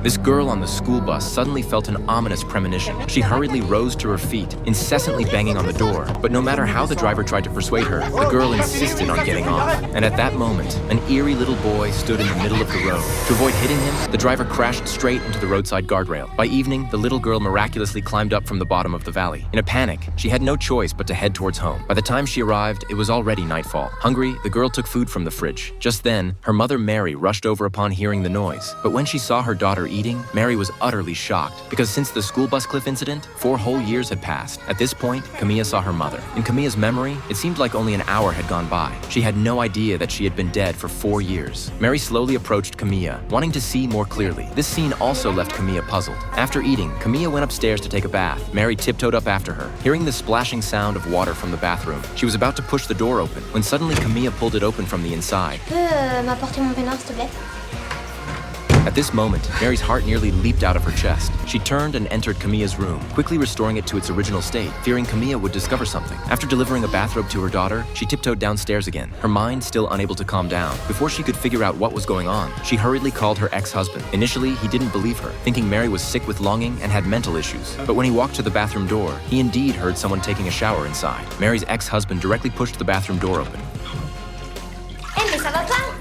This girl on the school bus suddenly felt an ominous premonition. She hurriedly rose to her feet, incessantly banging on the door. But no matter how the driver tried to persuade her, the girl insisted on getting off. And at that moment, an eerie little boy stood in the middle of the road. To avoid hitting him, the driver crashed straight into the roadside guardrail. By evening, the little girl miraculously climbed up from the bottom of the valley. In a panic, she had no choice but to head towards home. By the time she arrived, it was already nightfall. Hungry, the girl took food from the fridge. Just then, her mother Mary rushed over upon hearing the noise. But when she saw her daughter eating, Mary was utterly shocked, because since the school bus cliff incident, 4 whole years had passed. At this point, Camilla saw her mother. In Camilla's memory, it seemed like only an hour had gone by. She had no idea that she had been dead for 4 years. Mary slowly approached Camilla, wanting to see more clearly. This scene also left Camilla puzzled. After eating, Camilla went upstairs to take a bath. Mary tiptoed up after her, hearing the splashing sound of water from the bathroom. She was about to push the door open, when suddenly Camilla pulled it open from the inside. M'apporter mon peignoir, s'il te plaît? At this moment, Mary's heart nearly leaped out of her chest. She turned and entered Camilla's room, quickly restoring it to its original state, fearing Camilla would discover something. After delivering a bathrobe to her daughter, she tiptoed downstairs again, her mind still unable to calm down. Before she could figure out what was going on, she hurriedly called her ex-husband. Initially, he didn't believe her, thinking Mary was sick with longing and had mental issues. But when he walked to the bathroom door, he indeed heard someone taking a shower inside. Mary's ex-husband directly pushed the bathroom door open. Mais ça va pas?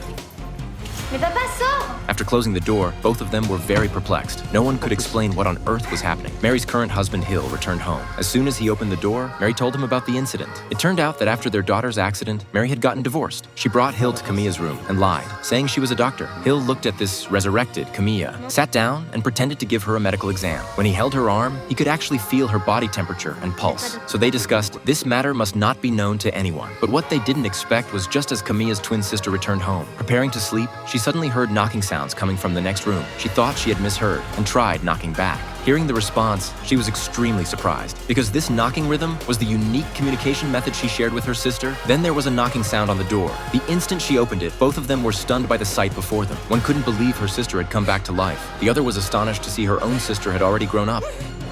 Mais papa, sors! After closing the door, both of them were very perplexed. No one could explain what on earth was happening. Mary's current husband, Hill, returned home. As soon as he opened the door, Mary told him about the incident. It turned out that after their daughter's accident, Mary had gotten divorced. She brought Hill to Camilla's room and lied, saying she was a doctor. Hill looked at this resurrected Camilla, sat down, and pretended to give her a medical exam. When he held her arm, he could actually feel her body temperature and pulse. So they discussed, this matter must not be known to anyone. But what they didn't expect was just as Camilla's twin sister returned home. Preparing to sleep, she suddenly heard knocking sounds coming from the next room. She thought she had misheard and tried knocking back. Hearing the response, she was extremely surprised, because this knocking rhythm was the unique communication method she shared with her sister. Then there was a knocking sound on the door. The instant she opened it, both of them were stunned by the sight before them. One couldn't believe her sister had come back to life. The other was astonished to see her own sister had already grown up.